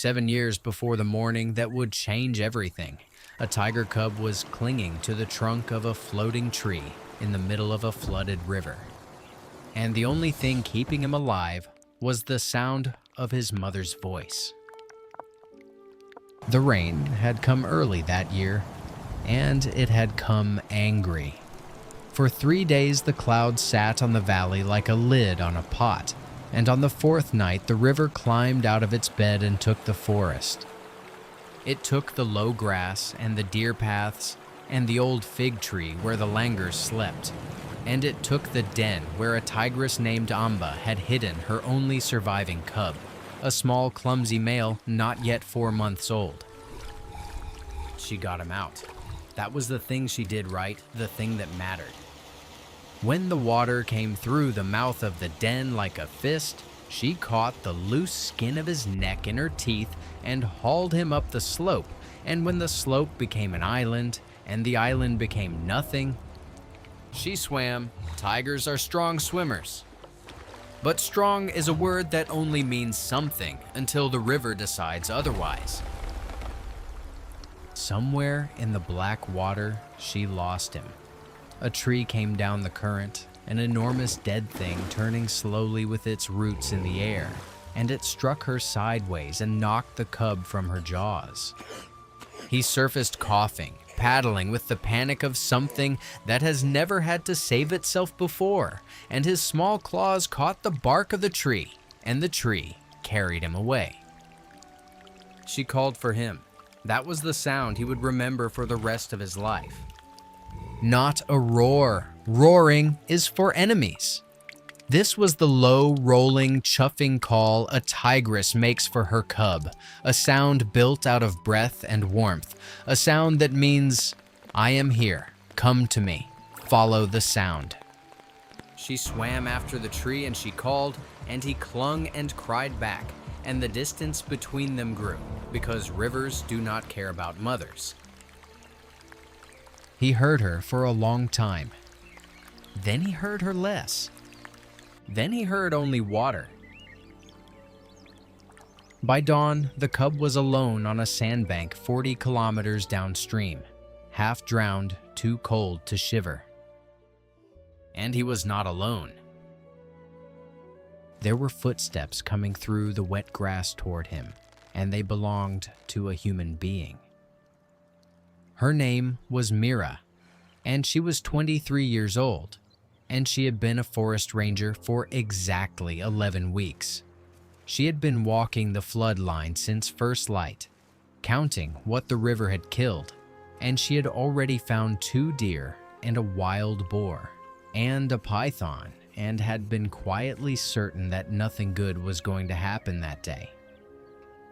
7 years before the morning that would change everything, a tiger cub was clinging to the trunk of a floating tree in the middle of a flooded river. And the only thing keeping him alive was the sound of his mother's voice. The rain had come early that year, and it had come angry. For 3 days the clouds sat on the valley like a lid on a pot, and on the fourth night the river climbed out of its bed and took the forest. It took the low grass and the deer paths and the old fig tree where the langurs slept, and it took the den where a tigress named Amba had hidden her only surviving cub, a small clumsy male not yet 4 months old. She got him out. That was the thing she did right, the thing that mattered. When the water came through the mouth of the den like a fist, she caught the loose skin of his neck in her teeth and hauled him up the slope, and when the slope became an island, and the island became nothing, she swam. Tigers are strong swimmers. But strong is a word that only means something until the river decides otherwise. Somewhere in the black water, she lost him. A tree came down the current, an enormous dead thing turning slowly with its roots in the air, and it struck her sideways and knocked the cub from her jaws. He surfaced coughing, paddling with the panic of something that has never had to save itself before, and his small claws caught the bark of the tree, and the tree carried him away. She called for him. That was the sound he would remember for the rest of his life. Not a roar. Roaring is for enemies. This was the low, rolling, chuffing call a tigress makes for her cub, a sound built out of breath and warmth, a sound that means, I am here, come to me, follow the sound. She swam after the tree and she called, and he clung and cried back, and the distance between them grew, because rivers do not care about mothers. He heard her for a long time. Then he heard her less. Then he heard only water. By dawn, the cub was alone on a sandbank 40 kilometers downstream, half drowned, too cold to shiver. And he was not alone. There were footsteps coming through the wet grass toward him, and they belonged to a human being. Her name was Mira, and she was 23 years old, and she had been a forest ranger for exactly 11 weeks. She had been walking the flood line since first light, counting what the river had killed, and she had already found 2 deer and a wild boar and a python, and had been quietly certain that nothing good was going to happen that day.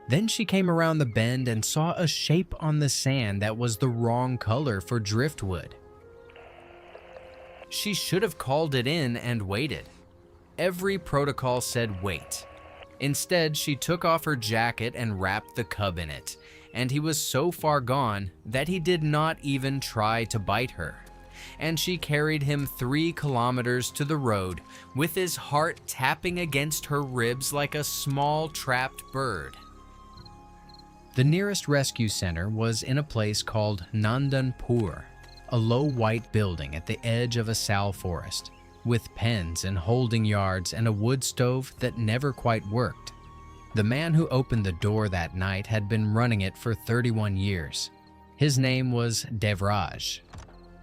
Then she came around the bend and saw a shape on the sand that was the wrong color for driftwood. She should have called it in and waited. Every protocol said wait. Instead, she took off her jacket and wrapped the cub in it, and he was so far gone that he did not even try to bite her. And she carried him 3 kilometers to the road, with his heart tapping against her ribs like a small trapped bird. The nearest rescue center was in a place called Nandanpur, a low white building at the edge of a sal forest, with pens and holding yards and a wood stove that never quite worked. The man who opened the door that night had been running it for 31 years. His name was Devraj.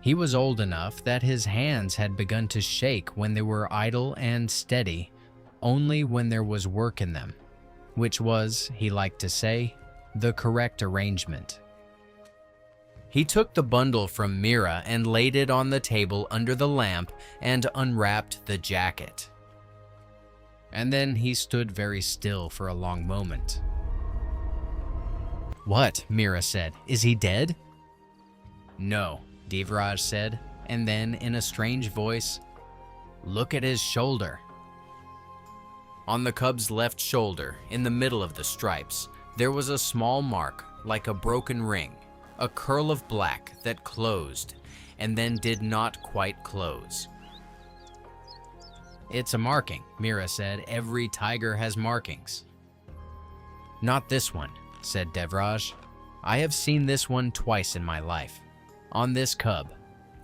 He was old enough that his hands had begun to shake when they were idle and steady, only when there was work in them, which was, he liked to say, the correct arrangement. He took the bundle from Mira and laid it on the table under the lamp and unwrapped the jacket. And then he stood very still for a long moment. "What?" Mira said. "Is he dead?" "No," Devraj said, and then in a strange voice, "Look at his shoulder." On the cub's left shoulder, in the middle of the stripes, there was a small mark, like a broken ring, a curl of black that closed, and then did not quite close. "It's a marking," Mira said. "Every tiger has markings." Not this one, said Devraj. I have seen this one twice in my life. On this cub.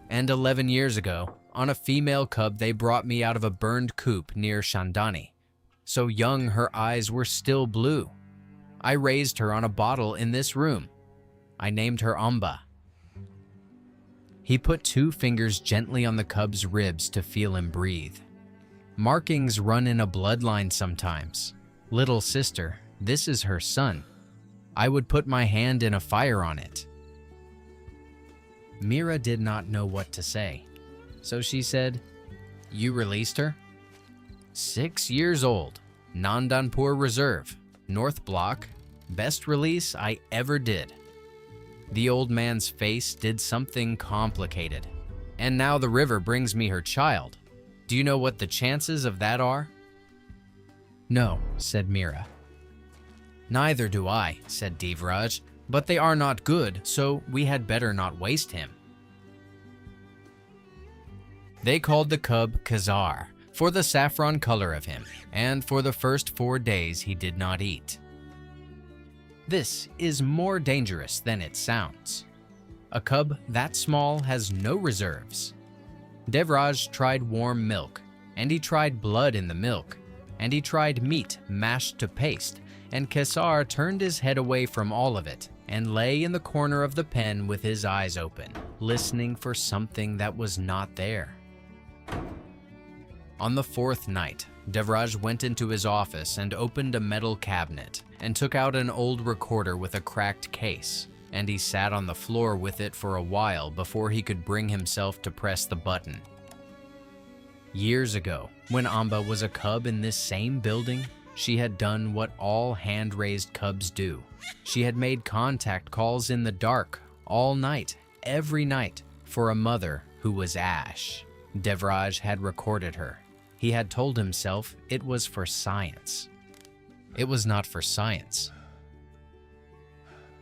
And 11 years ago, on a female cub they brought me out of a burned coop near Shandani. So young her eyes were still blue. I raised her on a bottle in this room. I named her Amba. He put 2 fingers gently on the cub's ribs to feel him breathe. Markings run in a bloodline sometimes. Little sister, this is her son. I would put my hand in a fire on it. Mira did not know what to say, so she said, You released her? 6 years old, Nandanpur Reserve, North Block, best release I ever did. The old man's face did something complicated. And now the river brings me her child. Do you know what the chances of that are? No, said Mira. Neither do I, said Devraj, but they are not good, so we had better not waste him. They called the cub Khazar for the saffron color of him, and for the first 4 days he did not eat. This is more dangerous than it sounds. A cub that small has no reserves. Devraj tried warm milk, and he tried blood in the milk, and he tried meat mashed to paste, and Khazar turned his head away from all of it and lay in the corner of the pen with his eyes open, listening for something that was not there. On the 4th night, Devraj went into his office and opened a metal cabinet and took out an old recorder with a cracked case, and he sat on the floor with it for a while before he could bring himself to press the button. Years ago, when Amba was a cub in this same building, she had done what all hand-raised cubs do. She had made contact calls in the dark, all night, every night, for a mother who was Ash. Devraj had recorded her. He had told himself it was for science. It was not for science.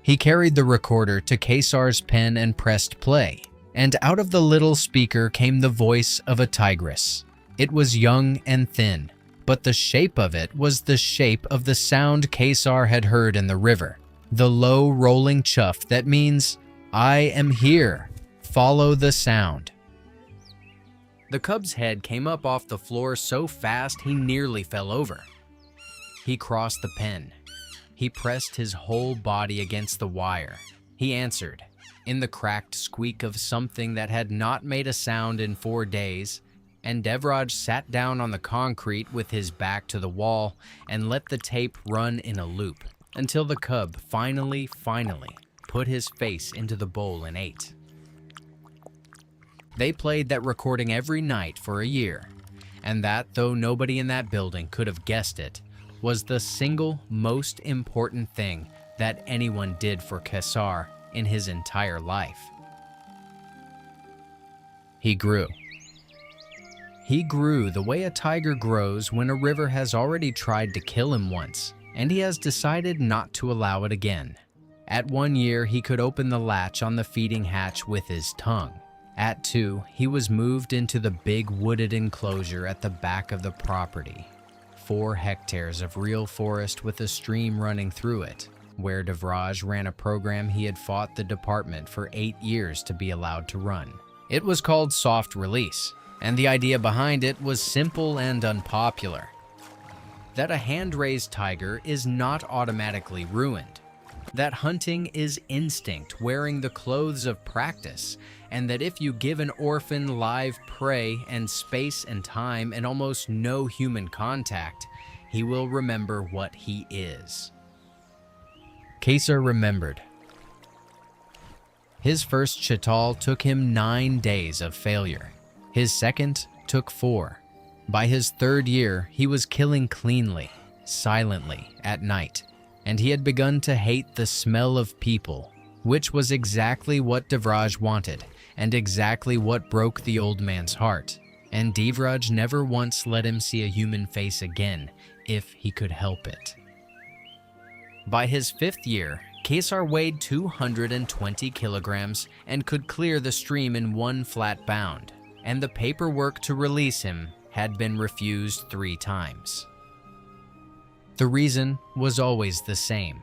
He carried the recorder to Khazar's pen and pressed play, and out of the little speaker came the voice of a tigress. It was young and thin, but the shape of it was the shape of the sound Khazar had heard in the river, the low rolling chuff that means, I am here, follow the sound. The cub's head came up off the floor so fast he nearly fell over. He crossed the pen. He pressed his whole body against the wire. He answered, in the cracked squeak of something that had not made a sound in 4 days, and Devraj sat down on the concrete with his back to the wall and let the tape run in a loop until the cub finally put his face into the bowl and ate. They played that recording every night for a year, and that, though nobody in that building could have guessed it, was the single most important thing that anyone did for Khazar in his entire life. He grew. He grew the way a tiger grows when a river has already tried to kill him once, and he has decided not to allow it again. At 1 year, he could open the latch on the feeding hatch with his tongue. At 2, he was moved into the big wooded enclosure at the back of the property. 4 hectares of real forest with a stream running through it, where Devraj ran a program he had fought the department for 8 years to be allowed to run. It was called Soft Release, and the idea behind it was simple and unpopular. That a hand-raised tiger is not automatically ruined. That hunting is instinct wearing the clothes of practice, and that if you give an orphan live prey and space and time and almost no human contact, he will remember what he is. Khazar remembered. His first chital took him 9 days of failure. His second took 4. By his 3rd year, he was killing cleanly, silently, at night, and he had begun to hate the smell of people, which was exactly what Devraj wanted, and exactly what broke the old man's heart. And Devraj never once let him see a human face again, if he could help it. By his 5th year, Khazar weighed 220 kilograms and could clear the stream in 1 flat bound, and the paperwork to release him had been refused 3 times. The reason was always the same: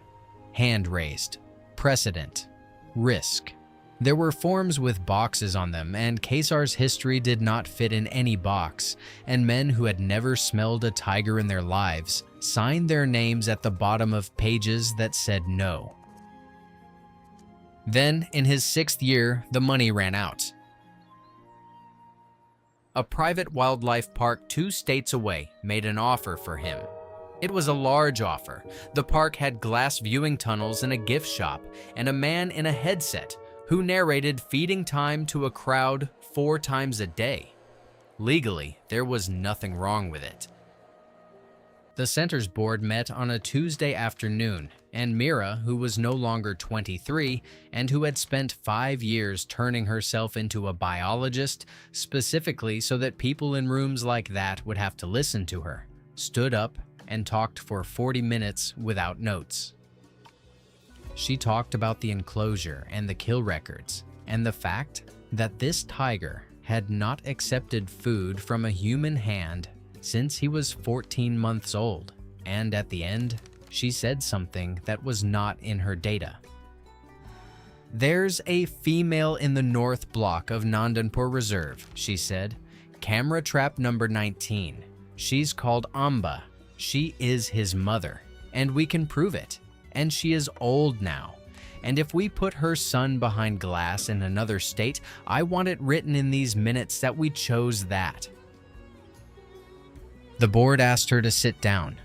hand raised, precedent, risk. There were forms with boxes on them, and Kesar's history did not fit in any box, and men who had never smelled a tiger in their lives signed their names at the bottom of pages that said no. Then, in his 6th year, the money ran out. A private wildlife park 2 states away made an offer for him. It was a large offer. The park had glass viewing tunnels and a gift shop, and a man in a headset who narrated feeding time to a crowd 4 times a day. Legally, there was nothing wrong with it. The center's board met on a Tuesday afternoon, and Mira, who was no longer 23 and who had spent 5 years turning herself into a biologist, specifically so that people in rooms like that would have to listen to her, stood up and talked for 40 minutes without notes. She talked about the enclosure and the kill records, and the fact that this tiger had not accepted food from a human hand since he was 14 months old, and at the end, she said something that was not in her data. "There's a female in the North Block of Nandanpur Reserve," she said. "Camera trap number 19. She's called Amba. She is his mother, and we can prove it. And she is old now. And if we put her son behind glass in another state, I want it written in these minutes that we chose that." The board asked her to sit down.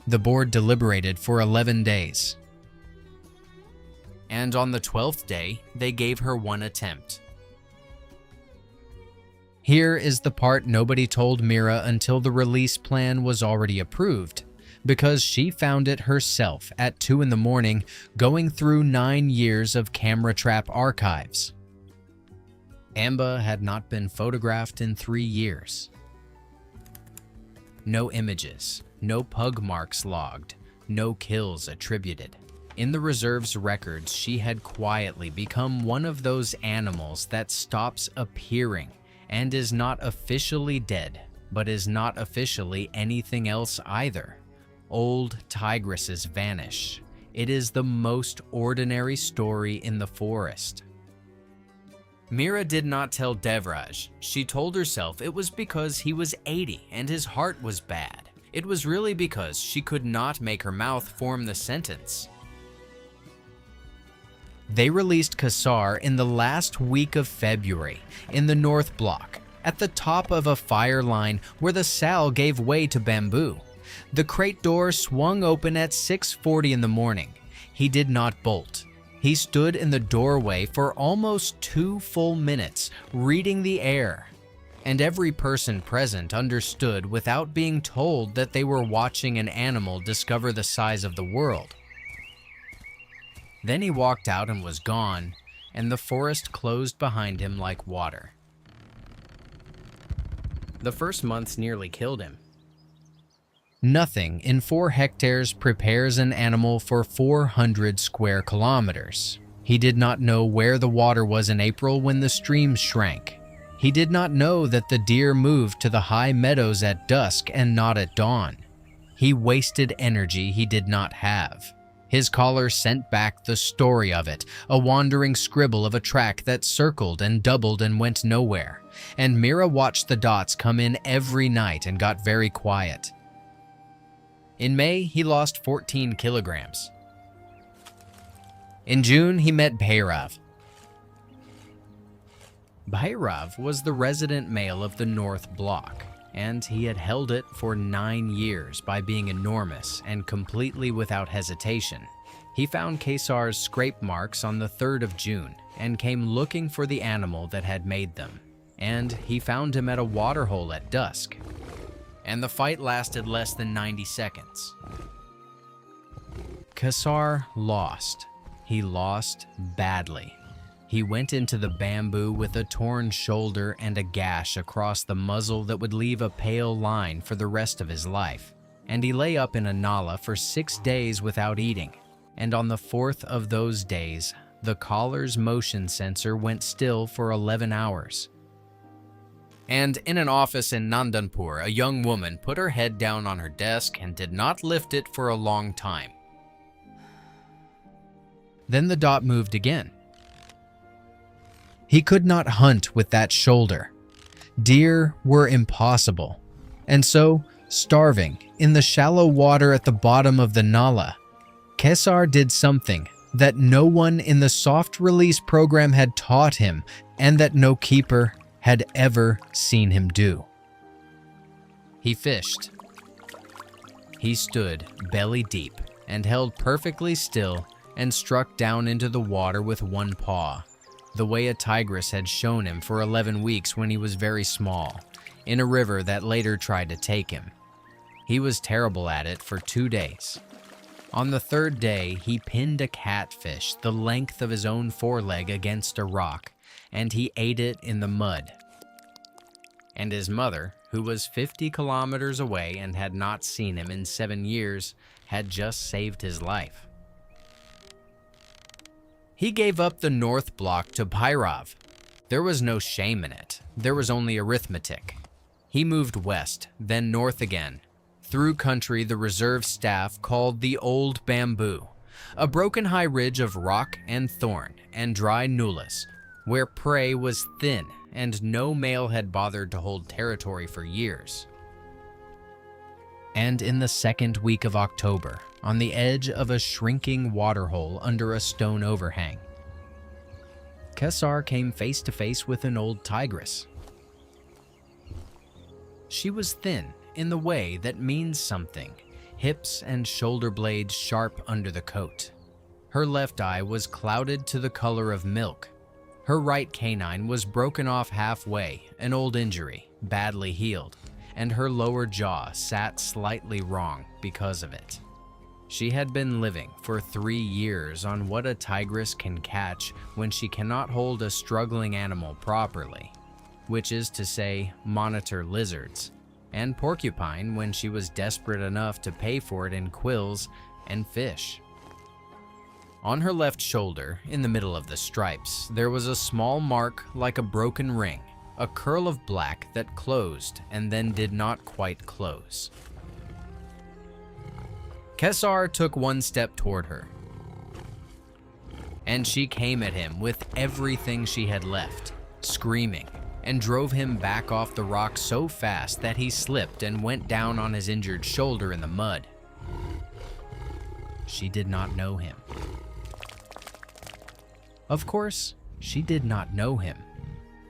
The board deliberated for 11 days. And on the 12th day, they gave her one attempt. Here is the part nobody told Mira until the release plan was already approved, because she found it herself at 2 in the morning, going through 9 years of camera trap archives. Amba had not been photographed in 3 years. No images, no pug marks logged, no kills attributed. In the reserve's records, she had quietly become one of those animals that stops appearing and is not officially dead, but is not officially anything else either. Old tigresses vanish. It is the most ordinary story in the forest. Mira did not tell Devraj. She told herself it was because he was 80 and his heart was bad. It was really because she could not make her mouth form the sentence. They released Kesar in the last week of February in the North Block, at the top of a fire line where the sal gave way to bamboo. The crate door swung open at 6:40 in the morning. He did not bolt. He stood in the doorway for almost 2 full minutes, reading the air. And every person present understood without being told that they were watching an animal discover the size of the world. Then he walked out and was gone, and the forest closed behind him like water. The first months nearly killed him. Nothing in 4 hectares prepares an animal for 400 square kilometers. He did not know where the water was in April when the streams shrank. He did not know that the deer moved to the high meadows at dusk and not at dawn. He wasted energy he did not have. His caller sent back the story of it, a wandering scribble of a track that circled and doubled and went nowhere. And Mira watched the dots come in every night and got very quiet. In May, he lost 14 kilograms. In June, he met Bhairav. Bhairav was the resident male of the North Block, and he had held it for 9 years by being enormous and completely without hesitation. He found Kesar's scrape marks on the 3rd of June and came looking for the animal that had made them. And he found him at a waterhole at dusk. And the fight lasted less than 90 seconds. Kesar lost. He lost badly. He went into the bamboo with a torn shoulder and a gash across the muzzle that would leave a pale line for the rest of his life. And he lay up in a nala for 6 days without eating. And on the 4th of those days, the collar's motion sensor went still for 11 hours. And in an office in Nandanpur, a young woman put her head down on her desk and did not lift it for a long time. Then the dot moved again. He could not hunt with that shoulder. Deer were impossible. And so, starving in the shallow water at the bottom of the Nala, Kesar did something that no one in the soft release program had taught him and that no keeper had ever seen him do. He fished. He stood belly deep and held perfectly still and struck down into the water with one paw, the way a tigress had shown him for 11 weeks when he was very small, in a river that later tried to take him. He was terrible at it for 2 days. On the third day, he pinned a catfish the length of his own foreleg against a rock, and he ate it in the mud. And his mother, who was 50 kilometers away and had not seen him in 7 years, had just saved his life. He gave up the North Block to Bhairav. There was no shame in it. There was only arithmetic. He moved west, then north again, through country the reserve staff called the Old Bamboo, a broken high ridge of rock and thorn and dry nullahs, where prey was thin and no male had bothered to hold territory for years. And in the second week of October, on the edge of a shrinking waterhole under a stone overhang, Kesar came face to face with an old tigress. She was thin in the way that means something, hips and shoulder blades sharp under the coat. Her left eye was clouded to the color of milk. Her right canine was broken off halfway, an old injury, badly healed, and her lower jaw sat slightly wrong because of it. She had been living for 3 years on what a tigress can catch when she cannot hold a struggling animal properly, which is to say, monitor lizards, and porcupine when she was desperate enough to pay for it in quills and fish. On her left shoulder, in the middle of the stripes, there was a small mark like a broken ring, a curl of black that closed and then did not quite close. Kesar took one step toward her, and she came at him with everything she had left, screaming, and drove him back off the rock so fast that he slipped and went down on his injured shoulder in the mud. She did not know him. Of course, she did not know him.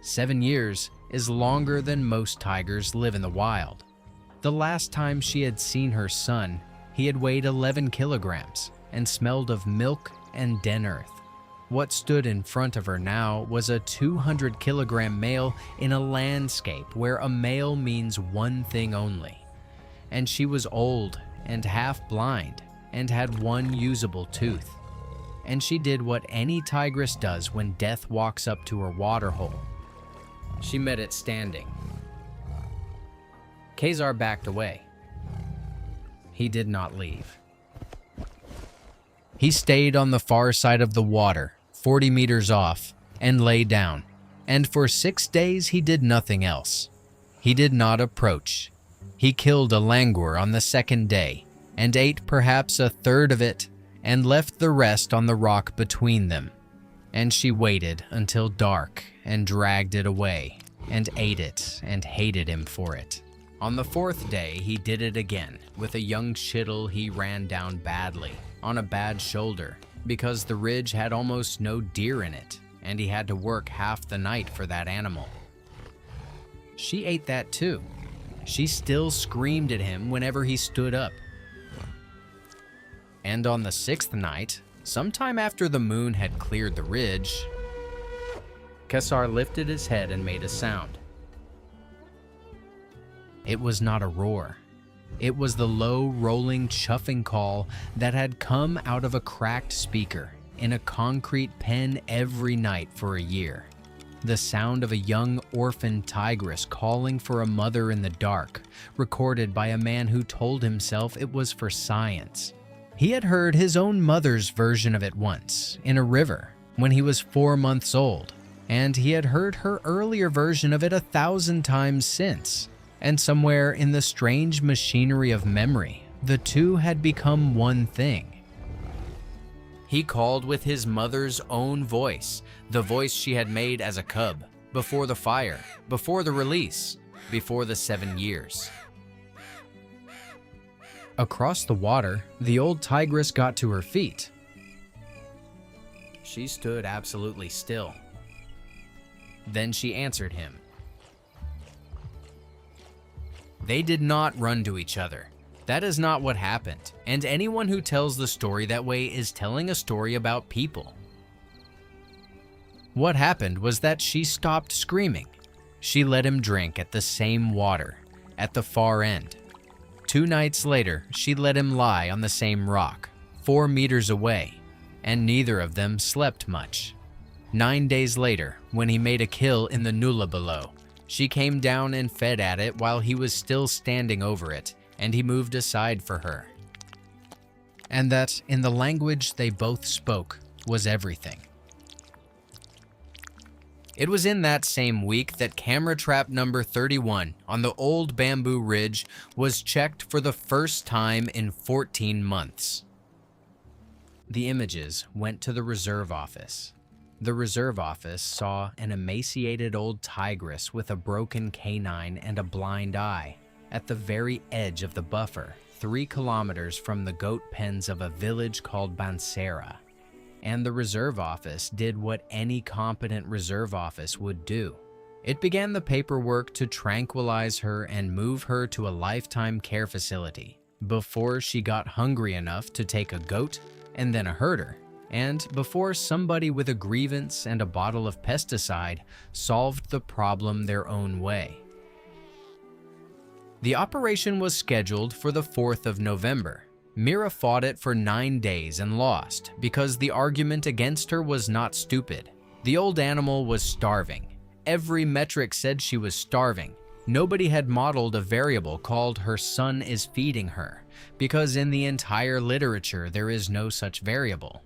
7 years is longer than most tigers live in the wild. The last time she had seen her son, he had weighed 11 kilograms and smelled of milk and den earth. What stood in front of her now was a 200-kilogram male in a landscape where a male means one thing only. And she was old and half blind and had one usable tooth. And she did what any tigress does when death walks up to her waterhole. She met it standing. Kesar backed away. He did not leave. He stayed on the far side of the water, 40 meters off, and lay down, and for 6 days he did nothing else. He did not approach. He killed a langur on the second day, and ate perhaps a third of it, and left the rest on the rock between them. And she waited until dark, and dragged it away, and ate it, and hated him for it. On the fourth day, he did it again, with a young shittle he ran down badly, on a bad shoulder, because the ridge had almost no deer in it, and he had to work half the night for that animal. She ate that too. She still screamed at him whenever he stood up. And on the 6th night, sometime after the moon had cleared the ridge, Kesar lifted his head and made a sound. It was not a roar. It was the low, rolling, chuffing call that had come out of a cracked speaker in a concrete pen every night for a year. The sound of a young orphan tigress calling for a mother in the dark, recorded by a man who told himself it was for science. He had heard his own mother's version of it once, in a river, when he was 4 months old, and he had heard her earlier version of it 1,000 times since. And somewhere in the strange machinery of memory, the two had become one thing. He called with his mother's own voice, the voice she had made as a cub, before the fire, before the release, before the 7 years. Across the water, the old tigress got to her feet. She stood absolutely still. Then she answered him. They did not run to each other. That is not what happened, and anyone who tells the story that way is telling a story about people. What happened was that she stopped screaming. She let him drink at the same water, at the far end. 2 nights later, she let him lie on the same rock, 4 meters away, and neither of them slept much. 9 days later, when he made a kill in the nullah below, she came down and fed at it while he was still standing over it, and he moved aside for her. And that, in the language they both spoke, was everything. It was in that same week that camera trap number 31 on the old bamboo ridge was checked for the first time in 14 months. The images went to the reserve office. The reserve office saw an emaciated old tigress with a broken canine and a blind eye at the very edge of the buffer, 3 kilometers from the goat pens of a village called Bansera. And the reserve office did what any competent reserve office would do. It began the paperwork to tranquilize her and move her to a lifetime care facility before she got hungry enough to take a goat and then a herder, and before somebody with a grievance and a bottle of pesticide solved the problem their own way. The operation was scheduled for the 4th of November. Mira fought it for 9 days and lost because the argument against her was not stupid. The old animal was starving. Every metric said she was starving. Nobody had modeled a variable called "her son is feeding her," because in the entire literature there is no such variable.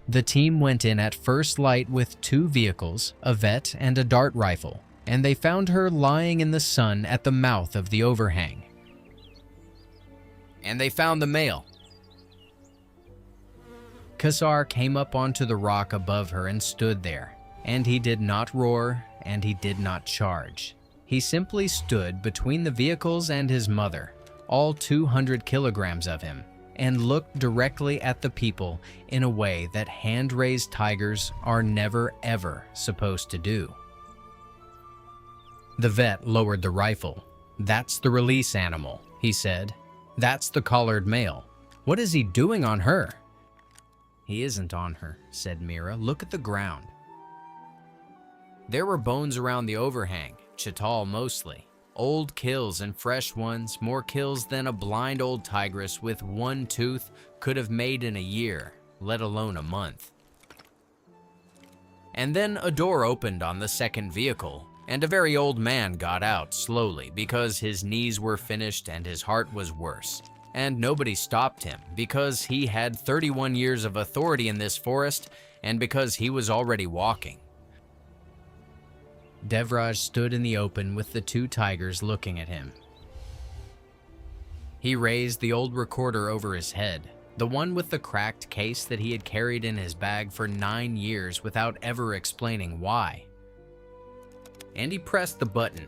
The team went in at first light with 2 vehicles, a vet and a dart rifle, and they found her lying in the sun at the mouth of the overhang. And they found the male. Kassar came up onto the rock above her and stood there, and he did not roar and he did not charge. He simply stood between the vehicles and his mother, all 200 kilograms of him, and looked directly at the people in a way that hand-raised tigers are never ever supposed to do. The vet lowered the rifle. "That's the release animal," he said. "That's the collared male. What is he doing on her?" "He isn't on her," said Mira. "Look at the ground." There were bones around the overhang, chital mostly. Old kills and fresh ones, more kills than a blind old tigress with 1 tooth could have made in a year, let alone a month. And then a door opened on the second vehicle, and a very old man got out slowly because his knees were finished and his heart was worse. And nobody stopped him because he had 31 years of authority in this forest and because he was already walking. Devraj stood in the open with the 2 tigers looking at him. He raised the old recorder over his head, the one with the cracked case that he had carried in his bag for 9 years without ever explaining why. And he pressed the button.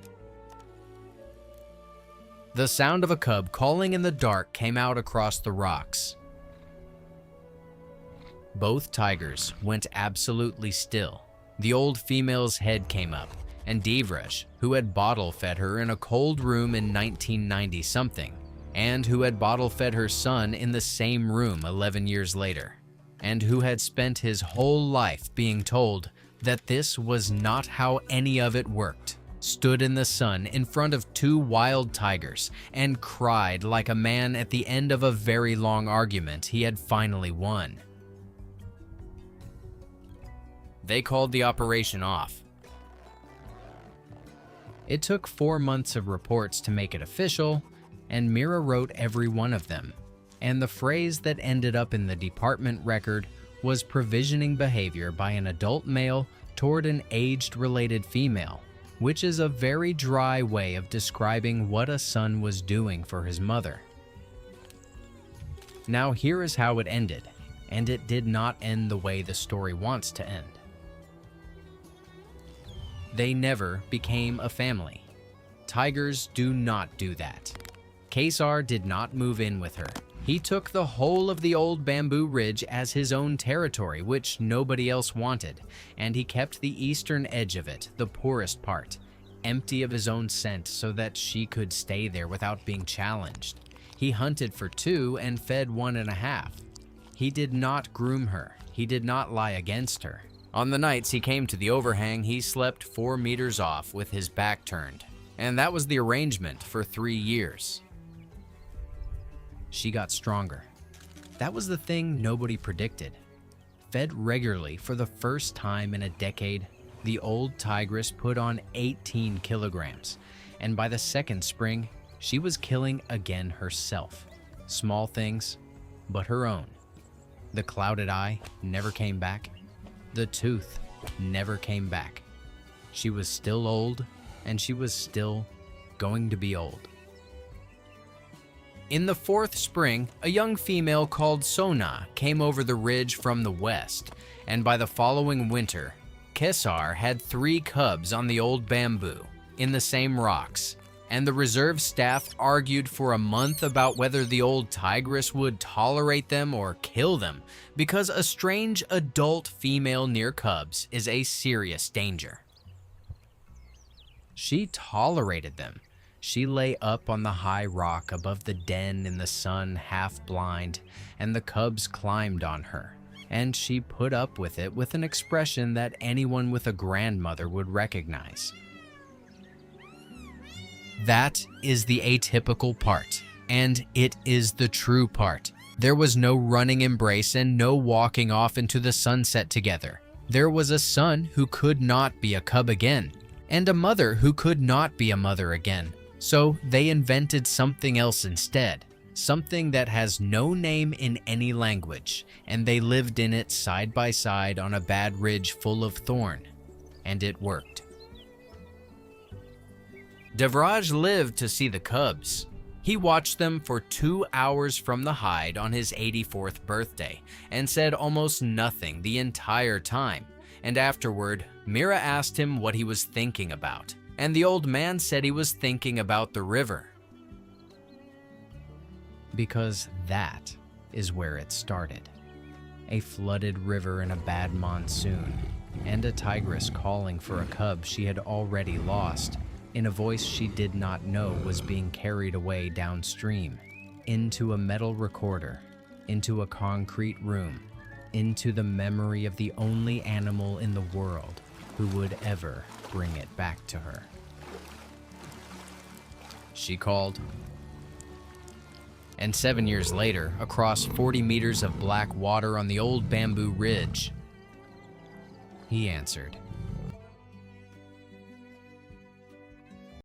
The sound of a cub calling in the dark came out across the rocks. Both tigers went absolutely still. The old female's head came up, and Devraj, who had bottle-fed her in a cold room in 1990-something, and who had bottle-fed her son in the same room 11 years later, and who had spent his whole life being told that this was not how any of it worked, stood in the sun in front of 2 wild tigers and cried like a man at the end of a very long argument he had finally won. They called the operation off. It took 4 months of reports to make it official, and Mira wrote every one of them, and the phrase that ended up in the department record was provisioning behavior by an adult male toward an aged-related female, which is a very dry way of describing what a son was doing for his mother. Now here is how it ended, and it did not end the way the story wants to end. They never became a family. Tigers do not do that. Kesar did not move in with her. He took the whole of the old bamboo ridge as his own territory, which nobody else wanted, and he kept the eastern edge of it, the poorest part, empty of his own scent so that she could stay there without being challenged. He hunted for 2 and fed 1.5. He did not groom her. He did not lie against her. On the nights he came to the overhang, he slept 4 meters off with his back turned, and that was the arrangement for 3 years. She got stronger. That was the thing nobody predicted. Fed regularly for the first time in a decade, the old tigress put on 18 kilograms, and by the second spring, she was killing again herself. Small things, but her own. The clouded eye never came back. The tooth never came back. She was still old, and she was still going to be old. In the 4th spring, a young female called Sona came over the ridge from the west, and by the following winter, Kesar had 3 cubs on the old bamboo in the same rocks, and the reserve staff argued for a month about whether the old tigress would tolerate them or kill them, because a strange adult female near cubs is a serious danger. She tolerated them. She lay up on the high rock above the den in the sun, half blind, and the cubs climbed on her, and she put up with it with an expression that anyone with a grandmother would recognize. That is the atypical part, and it is the true part. There was no running embrace and no walking off into the sunset together. There was a son who could not be a cub again, and a mother who could not be a mother again. So they invented something else instead, something that has no name in any language, and they lived in it side by side on a bad ridge full of thorn, and it worked. Devraj lived to see the cubs. He watched them for 2 hours from the hide on his 84th birthday and said almost nothing the entire time, and afterward, Mira asked him what he was thinking about. And the old man said he was thinking about the river. Because that is where it started. A flooded river in a bad monsoon, and a tigress calling for a cub she had already lost, in a voice she did not know was being carried away downstream, into a metal recorder, into a concrete room, into the memory of the only animal in the world who would ever bring it back to her. She called. And 7 years later, across 40 meters of black water on the old bamboo ridge, he answered.